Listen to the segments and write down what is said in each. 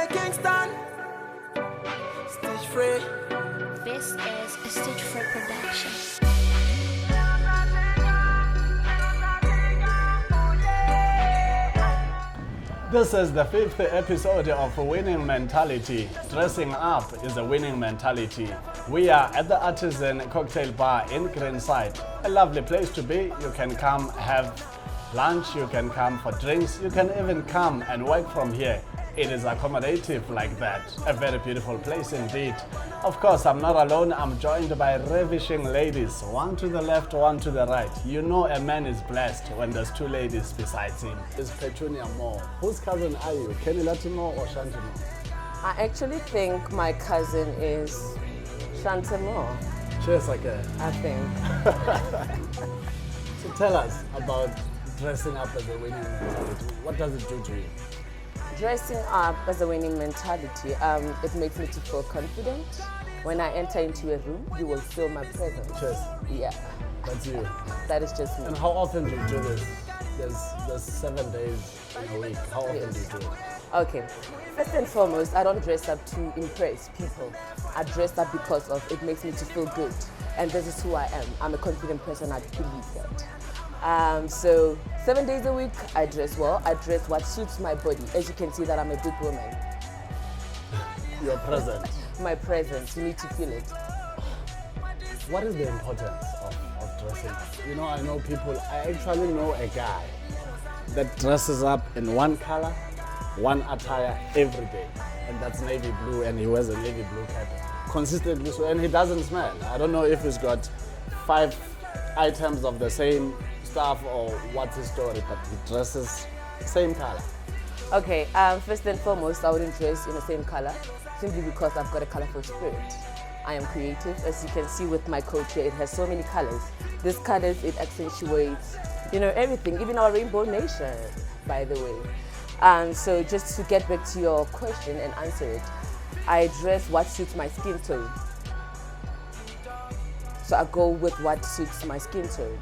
Stage free. This is a Stage Free production. This is the 5th episode of Winning Mentality. Dressing up is a winning mentality. We are at the Artisan cocktail bar in Greenside. A lovely place to be. You can come have lunch, you can come for drinks, you can even come and work from here. It is accommodative like that. A very beautiful place indeed. Of course, I'm not alone. I'm joined by ravishing ladies, one to the left, one to the right. You know a man is blessed when there's two ladies besides him. It's Pirtunia Mo. Whose cousin are you? Kenny Latimo or Shantimo? I actually think my cousin is Shantimo. Cheers, okay. I think. So tell us about dressing up as a winning mentality. What does it do to you? Dressing up as a winning mentality, it makes me to feel confident. When I enter into a room, you will feel my presence. Cheers. Yeah. That's you. That is just me. And how often do you do this? There's 7 days in a week. How often do you do it? Okay. First and foremost, I don't dress up to impress people. I dress up because of it makes me to feel good. And this is who I am. I'm a confident person, I believe that. So 7 days a week, I dress well. I dress what suits my body. As you can see that I'm a big woman. Your presence. My presence, you need to feel it. What is the importance of dressing up? You know, I know people, I actually know a guy that dresses up in one color, one attire every day. And that's navy blue, and he wears a navy blue cap consistently, so, and he doesn't smell. I don't know if he's got 5 items of the same stuff or what's his story, but he dresses same color. Okay, first and foremost, I wouldn't dress in the same color simply because I've got a colorful spirit. I am creative. As you can see with my coat here, it has so many colors. These colors, it accentuates, everything, even our rainbow nation, by the way. So just to get back to your question and answer it, I dress what suits my skin tone. So I go with what suits my skin tone.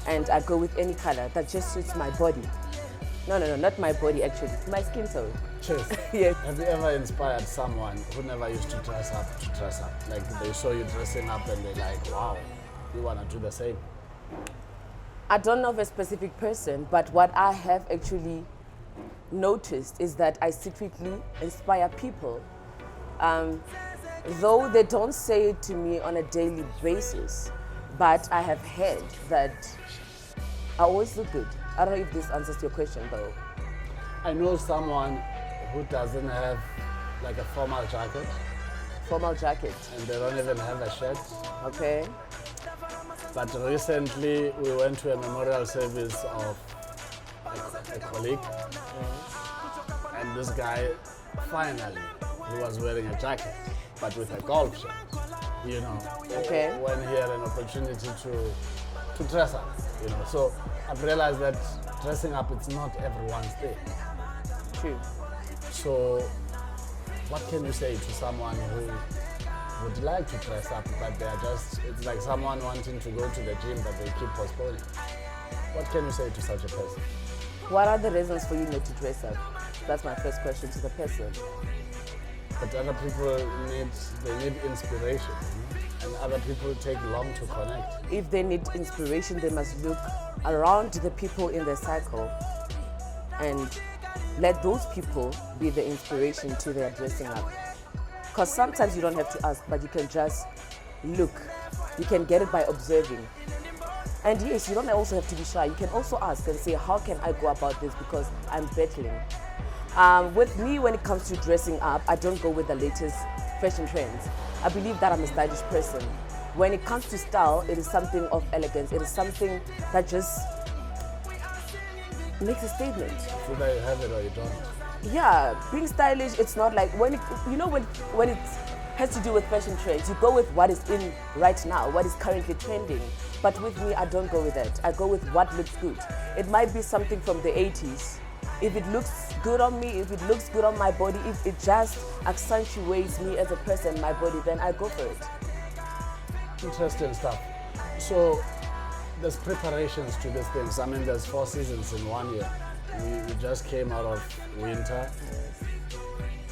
And I go with any color that just suits my body. No, not my body actually, my skin tone. Cheers. Yes. Have you ever inspired someone who never used to dress up? Like they saw you dressing up and they're like, wow, you want to do the same? I don't know of a specific person, but what I have actually noticed is that I secretly inspire people. Though they don't say it to me on a daily basis, but I have heard that I always look good. I don't know if this answers your question though. I know someone who doesn't have like a formal jacket. Formal jacket. And they don't even have a shirt. Okay. But recently we went to a memorial service of a colleague. And this guy, finally, he was wearing a jacket, but with a golf shirt. Okay. When he had an opportunity to dress up, So I've realized that dressing up, it's not everyone's thing. True. So what can you say to someone who would like to dress up, but it's like someone wanting to go to the gym, but they keep postponing? What can you say to such a person? What are the reasons for you not to dress up? That's my first question to the person. But other people need inspiration, and other people take long to connect. If they need inspiration, they must look around the people in their cycle and let those people be the inspiration to their dressing up. Because sometimes you don't have to ask, but you can just look. You can get it by observing. And yes, you don't also have to be shy. You can also ask and say, how can I go about this because I'm battling? With me, when it comes to dressing up, I don't go with the latest fashion trends. I believe that I'm a stylish person. When it comes to style, it is something of elegance. It is something that just makes a statement. So that you have it or you don't. Yeah, being stylish, it's not like when it has to do with fashion trends, you go with what is in right now, what is currently trending. But with me, I don't go with that. I go with what looks good. It might be something from the 80s. If it looks good on me, if it looks good on my body, if it just accentuates me as a person, my body, then I go for it. Interesting stuff. So there's preparations to these things. I mean, there's 4 seasons in 1 year. We just came out of winter.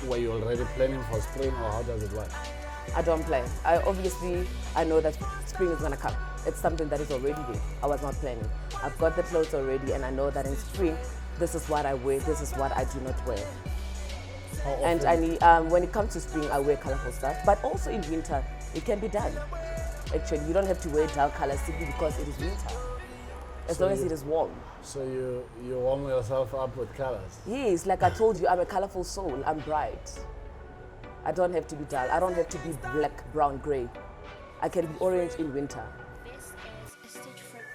were you already planning for spring, or how does it work? I don't plan. I know that spring is gonna come. It's something that is already there. I was not planning. I've got the clothes already, and I know that in spring, this is what I wear, this is what I do not wear. How often? And I need, when it comes to spring, I wear colorful stuff, but also in winter, it can be done. Actually, you don't have to wear dull colors simply because it is winter, as long as it is warm. So you warm yourself up with colors? Yes, like I told you, I'm a colorful soul, I'm bright. I don't have to be dull, I don't have to be black, brown, gray. I can be orange in winter. This is a Stage Fright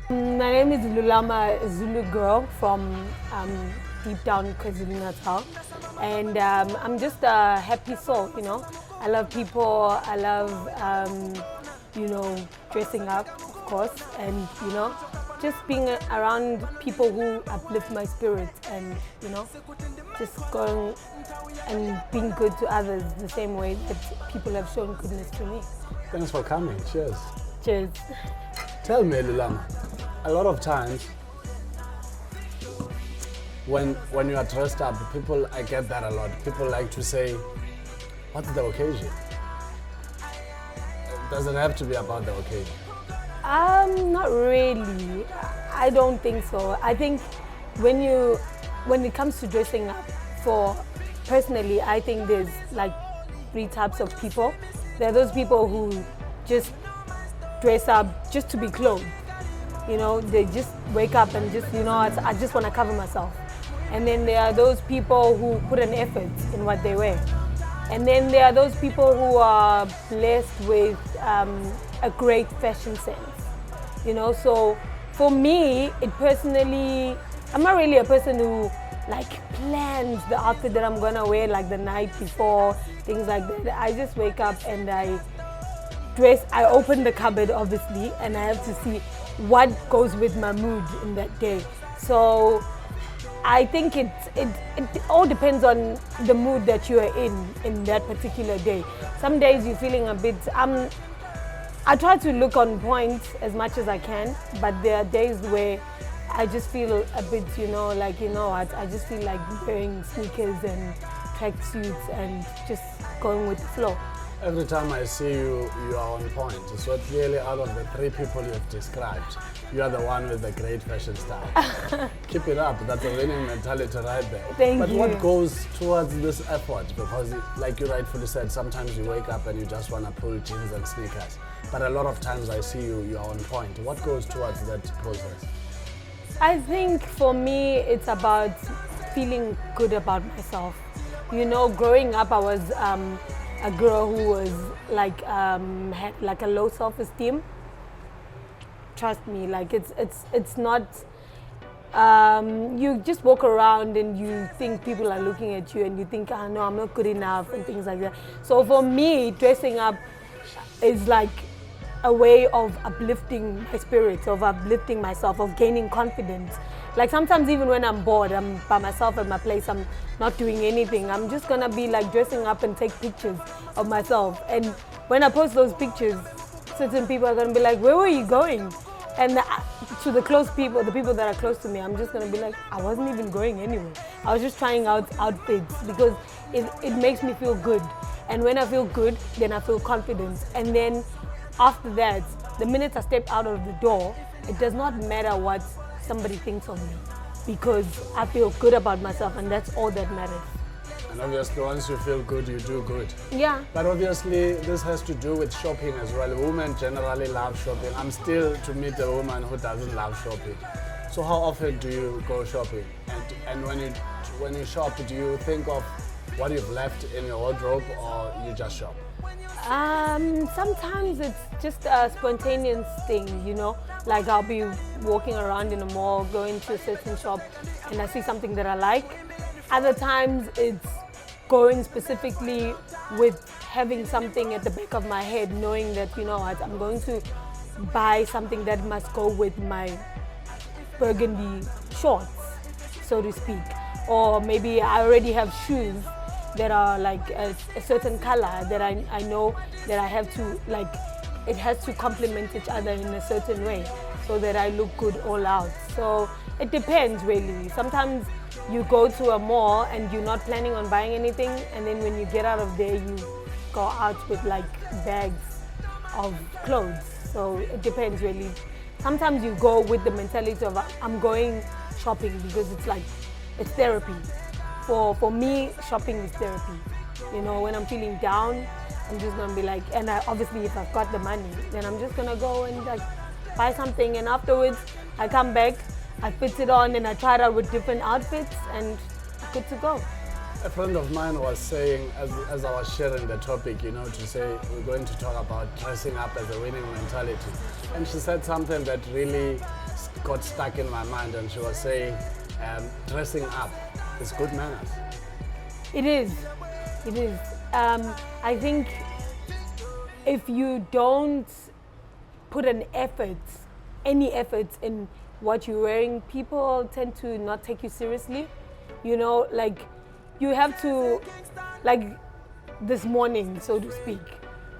production. My name is Lulama, a Zulu girl from deep down KwaZulu-Natal, and I'm just a happy soul, you know. I love people, I love, dressing up, of course, and, just being around people who uplift my spirit and, just going and being good to others the same way that people have shown goodness to me. Thanks for coming. Cheers. Cheers. Tell me, Lulama, a lot of times when you are dressed up, I get that a lot. People like to say, what's the occasion? Does it have to be about the occasion? Not really. I don't think so. I think when it comes to dressing up, personally, I think there's like 3 types of people. There are those people who just dress up just to be clothed. They just wake up and just, I just want to cover myself. And then there are those people who put an effort in what they wear. And then there are those people who are blessed with a great fashion sense. So for me, it personally, I'm not really a person who plans the outfit that I'm gonna wear like the night before, things like that. I just wake up and I dress. I open the cupboard obviously, and I have to see what goes with my mood in that day. So I think it all depends on the mood that you are in that particular day. Some days you're feeling a bit, I try to look on point as much as I can, but there are days where I just feel a bit, I just feel like wearing sneakers and tracksuits and just going with the flow. Every time I see you, you are on point. So clearly out of the 3 people you've described, you are the one with the great fashion style. Keep it up, that's a winning mentality right there. Thank but you. What goes towards this effort? Because like you rightfully said, sometimes you wake up and you just want to pull jeans and sneakers. But a lot of times I see you are on point. What goes towards that process? I think for me, it's about feeling good about myself. Growing up, I was a girl who was had like a low self-esteem. Trust me, it's not. You just walk around and you think people are looking at you and you think, oh no, I'm not good enough and things like that. So for me, dressing up is like a way of uplifting my spirit, of uplifting myself, of gaining confidence. Like sometimes even when I'm bored, I'm by myself at my place, I'm not doing anything, I'm just gonna be like dressing up and take pictures of myself. And when I post those pictures, certain people are gonna be like, where were you going? And to the close people, the people that are close to me, I'm just gonna be like, I wasn't even going anywhere. I was just trying out outfits because it makes me feel good. And when I feel good, then I feel confidence. And then after that, the minute I step out of the door, it does not matter what somebody thinks of me because I feel good about myself, and that's all that matters. And obviously once you feel good, you do good. Yeah. But obviously this has to do with shopping as well. Women generally love shopping. I'm still to meet a woman who doesn't love shopping. So how often do you go shopping? And when you shop, do you think of what you've left in your wardrobe, or you just shop? Sometimes it's just a spontaneous thing, like I'll be walking around in a mall, going to a certain shop and I see something that I like. Other times it's going specifically with having something at the back of my head, knowing that, I'm going to buy something that must go with my burgundy shorts, so to speak. Or maybe I already have shoes that are like a certain color that I know that I have to it has to complement each other in a certain way. so that I look good all out. So it depends really. Sometimes you go to a mall and you're not planning on buying anything, and then when you get out of there, you go out with like bags of clothes. So it depends really. Sometimes you go with the mentality of I'm going shopping because it's therapy. For me, shopping is therapy. You know, when I'm feeling down, I'm just gonna be like, and obviously if I've got the money, then I'm just gonna go and like buy something, and afterwards I come back, I fit it on and I try it out with different outfits and good to go. A friend of mine was saying, as I was sharing the topic, you know, to say we're going to talk about dressing up as a winning mentality. And she said something that really got stuck in my mind, and she was saying, dressing up is good manners. It is. It is. I think if you don't put any effort in what you're wearing, people tend to not take you seriously. You know, like you have to, like this morning, so to speak,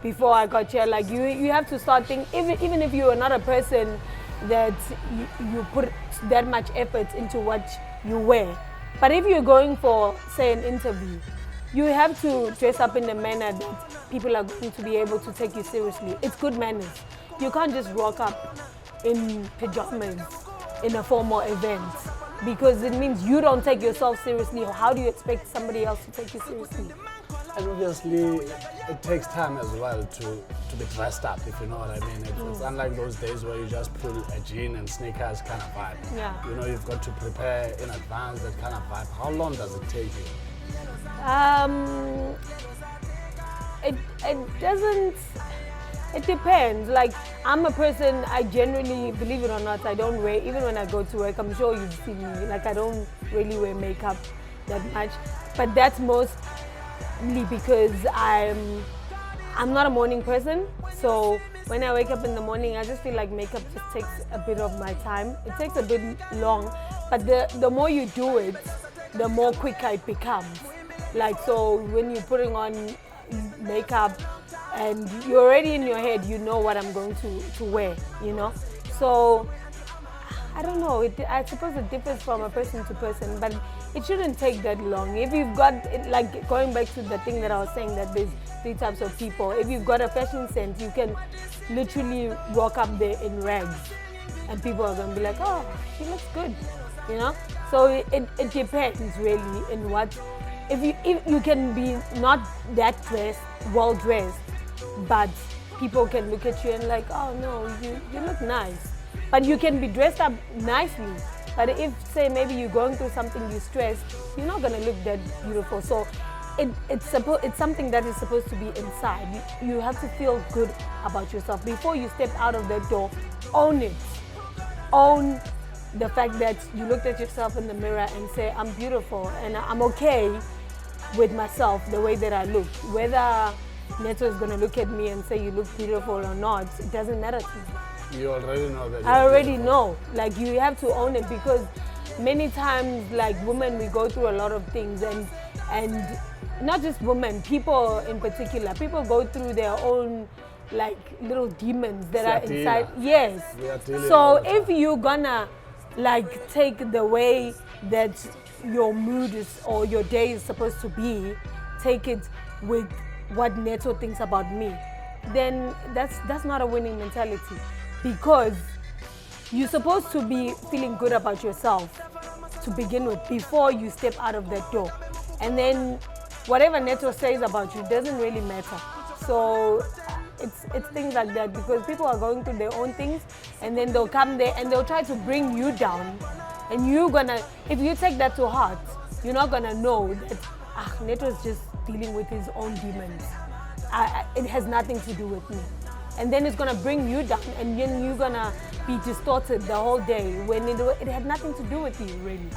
before I got here, like you have to start thinking, even if you are not a person that you put that much effort into what you wear. But if you're going for, say, an interview, you have to dress up in a manner that people are going to be able to take you seriously. It's good manners. You can't just rock up in pajamas in a formal event, because it means you don't take yourself seriously. How do you expect somebody else to take you seriously? And obviously, it takes time as well to be dressed up, if you know what I mean. It's unlike those days where you just pull a jean and sneakers kind of vibe. Yeah. You know, you've got to prepare in advance, that kind of vibe. How long does it take you? It doesn't. It depends. Like, I'm a person, I generally, believe it or not, I don't wear, even when I go to work, I'm sure you've seen me, like I don't really wear makeup that much. But that's mostly because I'm not a morning person. So when I wake up in the morning, I just feel like makeup just takes a bit of my time. It takes a bit long, but the more you do it, the more quicker it becomes. Like, so when you're putting on makeup, and you're already in your head, you know what I'm going to wear, you know? So, I don't know, I suppose it differs from a person to person, but it shouldn't take that long. If you've got, like going back to the thing that I was saying, that there's 3 types of people. If you've got a fashion sense, you can literally walk up there in rags, and people are going to be like, oh, she looks good, you know? So it depends really in what, if you can be not that dressed, well dressed, but people can look at you and like, oh no, you look nice. But you can be dressed up nicely. But if, say, maybe you're going through something, you're stressed, you're not gonna look that beautiful. So it's something that is supposed to be inside. You have to feel good about yourself. Before you step out of that door, own it. Own the fact that you looked at yourself in the mirror and say, I'm beautiful and I'm okay with myself the way that I look. Whether Neto is going to look at me and say you look beautiful or not, it doesn't matter to me. You already know that. I already know. Like, you have to own it, because many times, like women, we go through a lot of things, and not just women, people in particular, people go through their own like little demons that are inside. Yes. So if you're gonna like take the way that your mood is or your day is supposed to be, take it with what Neto thinks about me, then that's not a winning mentality, because you're supposed to be feeling good about yourself to begin with before you step out of that door, and then whatever Neto says about you doesn't really matter. So it's things like that, because people are going through their own things, and then they'll come there and they'll try to bring you down, and if you take that to heart, you're not gonna know that Neto's just dealing with his own demons. It has nothing to do with me. And then it's gonna bring you down, and then you're gonna be distorted the whole day when it had nothing to do with you, really.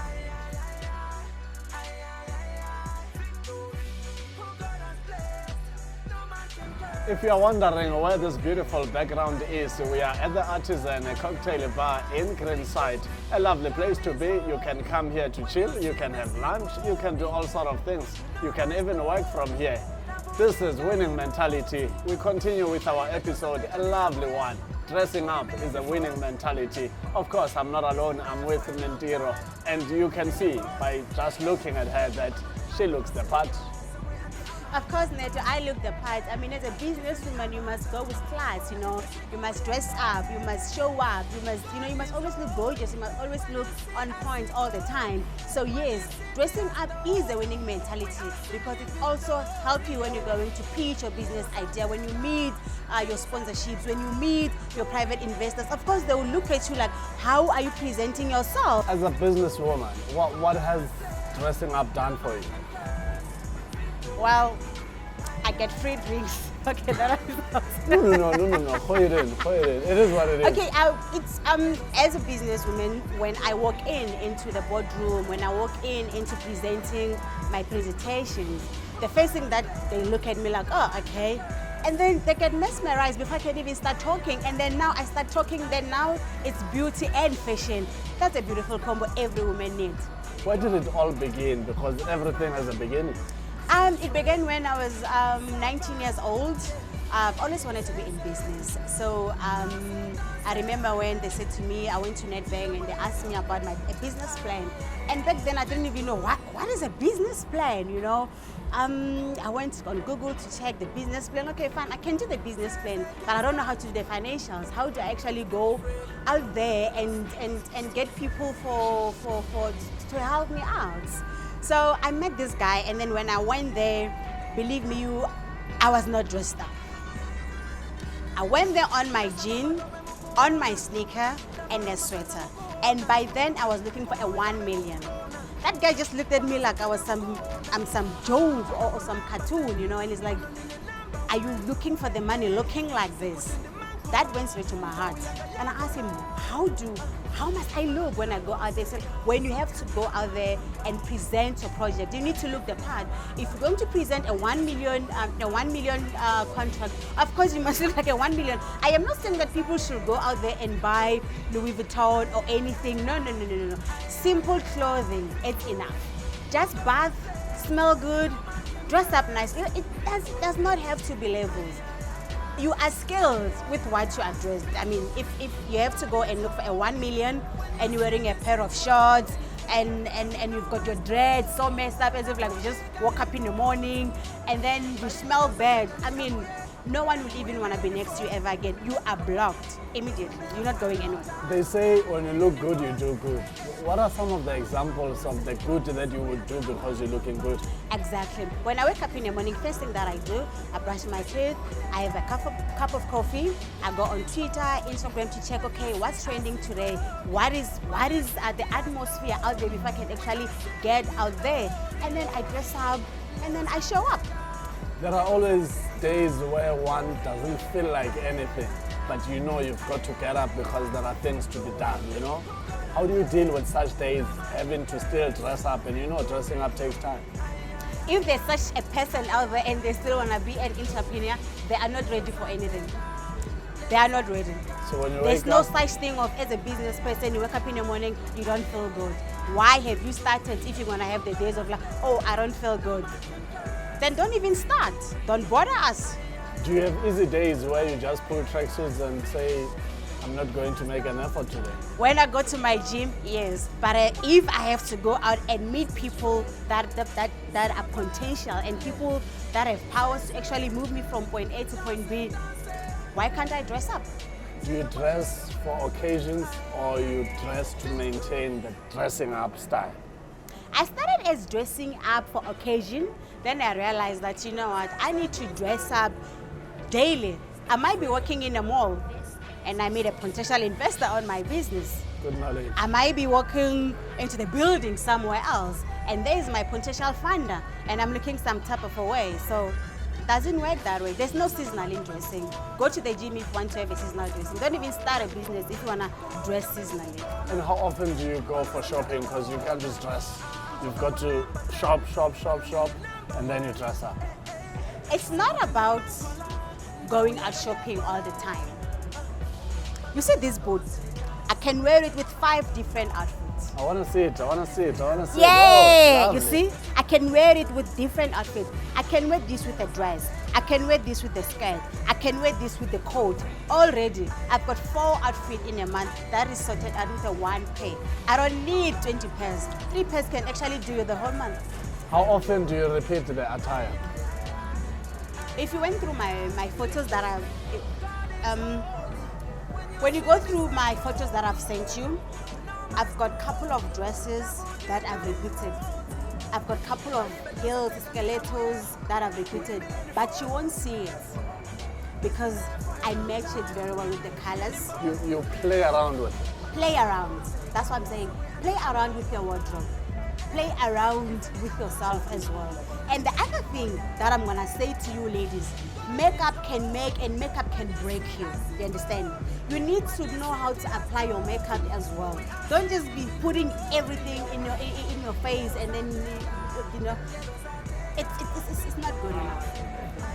If you're wondering where this beautiful background is, we are at the Artisan, a cocktail bar in Greenside. A lovely place to be. You can come here to chill, you can have lunch, you can do all sort of things. You can even work from here. This is Winning Mentality. We continue with our episode, a lovely one, dressing up is a winning mentality. Of course, I'm not alone, I'm with Mintirho, and you can see by just looking at her that she looks the part. Of course, Neto, I look the part. I mean, as a businesswoman, you must go with class, you know. You must dress up, you must show up, you must always look gorgeous, you must always look on point all the time. So yes, dressing up is a winning mentality because it also helps you when you're going to pitch your business idea, when you meet your sponsorships, when you meet your private investors. Of course, they will look at you like, how are you presenting yourself? As a businesswoman, what has dressing up done for you? Well, I get free drinks. Okay, that is No. Go it in. It is what it is. Okay, it's as a businesswoman, when I walk into the boardroom, when I walk into presenting my presentations, the first thing that they look at me like, oh, okay. And then they get mesmerized before I can even start talking. And then now I start talking, then now it's beauty and fashion. That's a beautiful combo every woman needs. Where did it all begin? Because everything has a beginning. It began when I was 19 years old. I've always wanted to be in business. So I remember when they said to me, I went to Nedbank and they asked me about a business plan. And back then I didn't even know what is a business plan, you know. I went on Google to check the business plan. Okay, fine, I can do the business plan, but I don't know how to do the financials. How do I actually go out there and get people to help me out? So I met this guy, and then when I went there, believe me, I was not dressed up. I went there on my jean, on my sneaker, and a sweater. And by then, I was looking for a 1 million. That guy just looked at me like I'm some joke or some cartoon, you know, and he's like, are you looking for the money looking like this? That went straight to my heart. And I asked him, how must I look when I go out there? He said, when you have to go out there and present your project, you need to look the part. If you're going to present a 1 million contract, of course you must look like a 1 million. I am not saying that people should go out there and buy Louis Vuitton or anything. No. Simple clothing, it's enough. Just bath, smell good, dress up nicely. It does not have to be levels. You are skilled with what you are dressed. I mean, if you have to go and look for a 1 million and you're wearing a pair of shorts and you've got your dreads so messed up as if like you just woke up in the morning and then you smell bad. I mean, no one will even want to be next to you ever again. You are blocked immediately. You're not going anywhere. They say when you look good, you do good. What are some of the examples of the good that you would do because you're looking good? Exactly. When I wake up in the morning, first thing that I do, I brush my teeth, I have a cup of coffee, I go on Twitter, Instagram to check, okay, what's trending today? What is the atmosphere out there before I can actually get out there? And then I dress up and then I show up. There are always days where one doesn't feel like anything, but you know you've got to get up because there are things to be done, you know? How do you deal with such days, having to still dress up, and you know dressing up takes time? If there's such a person out there and they still want to be an entrepreneur, they are not ready for anything. They are not ready. So when you There's wake no up, such thing of as a business person, you wake up in the morning, you don't feel good. Why have you started if you're going to have the days of like, oh, I don't feel good? Then don't even start. Don't bother us. do you have easy days where you just pull tracksuits and say, I'm not going to make an effort today? When I go to my gym, yes. But if I have to go out and meet people that are potential and people that have powers to actually move me from point A to point B, why can't I dress up? Do you dress for occasions or you dress to maintain the dressing up style? I started as dressing up for occasion. Then I realized that, you know what, I need to dress up daily. I might be working in a mall and I meet a potential investor on my business. Good knowledge. I might be walking into the building somewhere else and there's my potential funder and I'm looking some type of a way. So it doesn't work that way. There's no seasonal in dressing. Go to the gym if you want to have a seasonal dressing. Don't even start a business if you want to dress seasonally. And how often do you go for shopping? Because you can't just dress. You've got to shop, and then you dress up. It's not about going out shopping all the time. You see these boots? I can wear it with 5 different outfits. I want to see it. Yeah, Oh, you see? I can wear it with different outfits. I can wear this with a dress. I can wear this with the skirt. I can wear this with the coat. Already, I've got 4 outfits in a month. That is sorted out with a 1 pair. I don't need 20 pairs. 3 pairs can actually do you the whole month. How often do you repeat the attire? If you went through my photos that when you go through my photos that I've sent you, I've got a couple of dresses that I've repeated. I've got a couple of heels, stilettos that I've repeated, but you won't see it because I match it very well with the colors. You play around with it. Play around. That's what I'm saying. Play around with your wardrobe. Play around with yourself as well. And the other thing that I'm gonna say to you ladies, makeup can make and makeup can break you. You understand? You need to know how to apply your makeup as well. Don't just be putting everything in your face and then it's not good enough.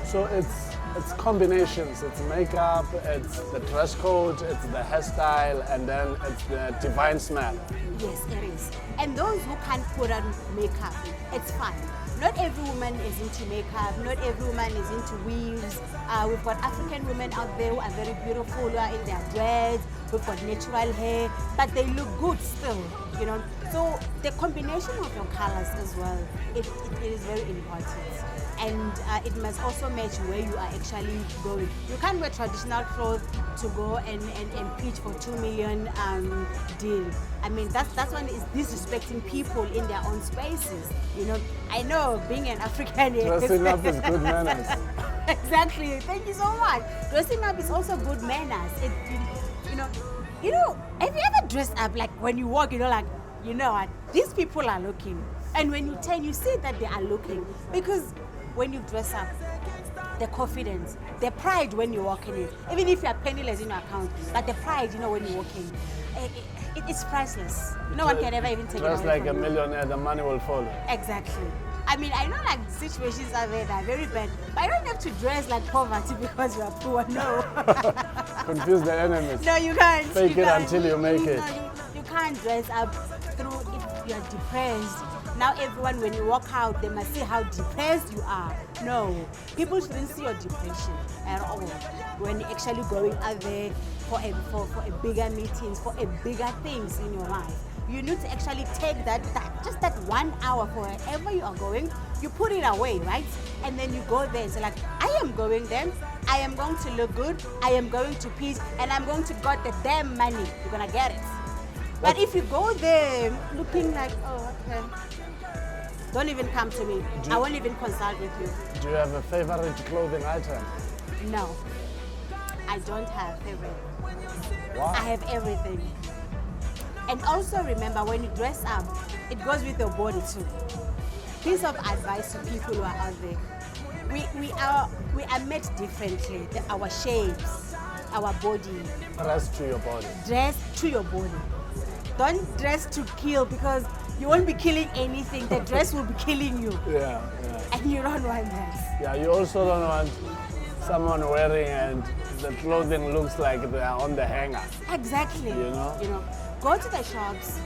So it's combinations. It's makeup, it's the dress code, it's the hairstyle, and then it's the divine smell. Yes, it is. And those who can't put on makeup, it's fine. Not every woman is into makeup, not every woman is into weaves. We've got African women out there who are very beautiful, who are in their dreads, we've got natural hair, but they look good still, you know. So the combination of your colors as well, it is very important. And it must also match where you are actually going. You can't wear traditional clothes to go and pitch for 2 million deal. I mean, that's one is disrespecting people in their own spaces. You know, I know being an African Dressing up is good manners. Exactly. Thank you so much. Dressing up is also good manners. You know, have you ever dressed up like when you walk, like, you know what, these people are looking. And when you turn, you see that they are looking. Because when you dress up, the confidence, the pride when you walk in it, even if you are penniless in your account, but the pride, when you walk in, it's priceless. No one can ever even take it away Just like a from you. millionaire, the money will follow. Exactly. I mean, I know like situations are there that are very bad, but I don't have to dress like poverty because you are poor, no. Confuse the enemies. No, you can't. Fake You it can't. until you make it. No, you can't dress up through if you're depressed. Now everyone, when you walk out, they must see how depressed you are. No, people shouldn't see your depression at all. When you're actually going out there for a bigger meetings, for a bigger things in your life, you need to actually take just that 1 hour for wherever you are going. You put it away, right? And then you go there and say like, I am going there. I am going to look good. I am going to peace, and I'm going to get the damn money. You're gonna get it. But if you go there looking like, oh, okay, don't even come to me. I won't even consult with you. Do you have a favorite clothing item? No, I don't have favorite. Wow. I have everything. And also remember, when you dress up, it goes with your body too. Piece of advice to people who are out there. We are made differently. Our shapes, our body. Dress to your body. Dress to your body. Don't dress to kill, because you won't be killing anything. The dress will be killing you. Yeah. And you don't want that. Yeah, you also don't want someone wearing and the clothing looks like they are on the hanger. Exactly. You know? Go to the shops,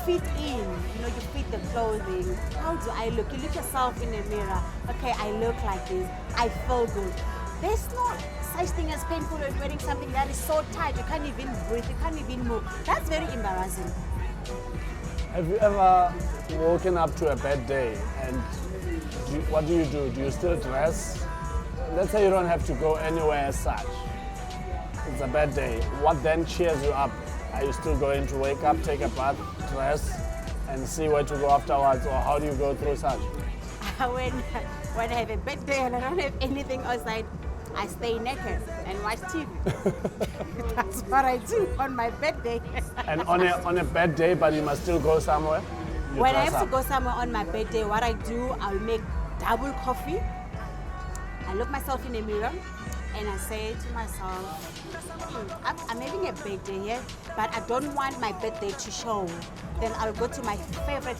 fit in. You fit the clothing. How do I look? You look yourself in the mirror. Okay, I look like this. I feel good. There's no such thing as painful when wearing something that is so tight. You can't even breathe. You can't even move. That's very embarrassing. Have you ever woken up to a bad day and what do? Do you still dress? Let's say you don't have to go anywhere as such. It's a bad day. What then cheers you up? Are you still going to wake up, take a bath, dress, and see where to go afterwards, or how do you go through such? When I have a bad day and I don't have anything outside, I stay naked and watch TV. That's what I do on my bad day. And on a bad day, but you must still go somewhere? You When I dress have to up. go somewhere on my bad day, what I do, I'll make double coffee. I look myself in the mirror and I say to myself, I'm having a bad day here, but I don't want my bad day to show. Then I'll go to my favorite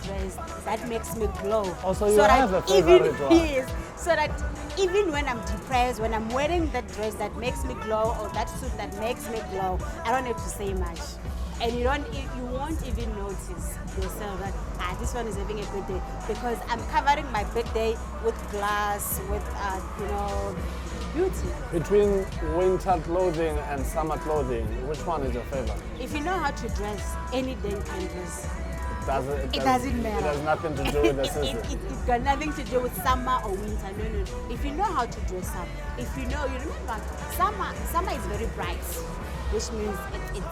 dress that makes me glow. Also, you have a favorite one. Yes, so that even when I'm depressed, when I'm wearing that dress that makes me glow or that suit that makes me glow, I don't have to say much. and you won't even notice yourself that this one is having a good day, because I'm covering my birthday with glass, with beauty. Between winter clothing and summer clothing, which one is your favorite? If you know how to dress, any day you can dress. It doesn't matter. It has nothing to do with the season. It's got nothing to do with summer or winter. No. If you know how to dress up, if you remember, summer is very bright, which means it's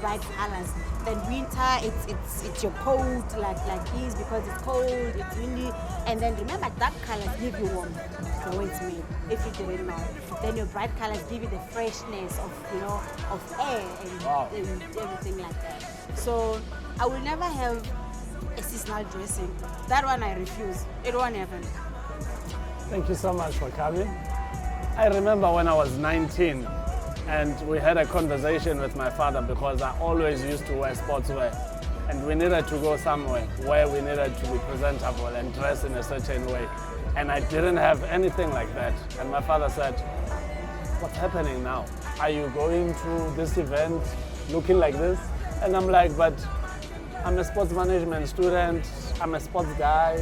bright colors. Then winter, it's your coat like this, because it's cold, it's windy. And then remember, dark colors give you warmth, the way it's made, if you didn't know. Then your bright colors give you the freshness of air and everything like that. So I will never have a seasonal dressing. That one I refuse. It won't happen. Thank you so much for coming. I remember when I was 19 and we had a conversation with my father, because I always used to wear sportswear, and we needed to go somewhere where we needed to be presentable and dress in a certain way. And I didn't have anything like that. And my father said, "What's happening now? Are you going to this event looking like this?" And I'm like, "But I'm a sports management student, I'm a sports guy,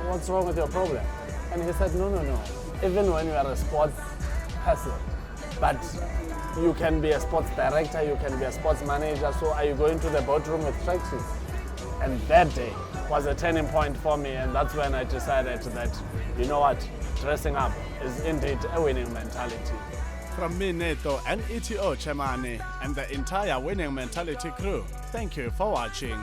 what's wrong with your problem?" And he said, no. Even when you are a sports person, but you can be a sports director, you can be a sports manager, so are you going to the boardroom with tracksuits? And that day was a turning point for me, and that's when I decided that, you know what, dressing up is indeed a winning mentality. From me, Neto, and ETO Chemane, and the entire Winning Mentality crew, thank you for watching.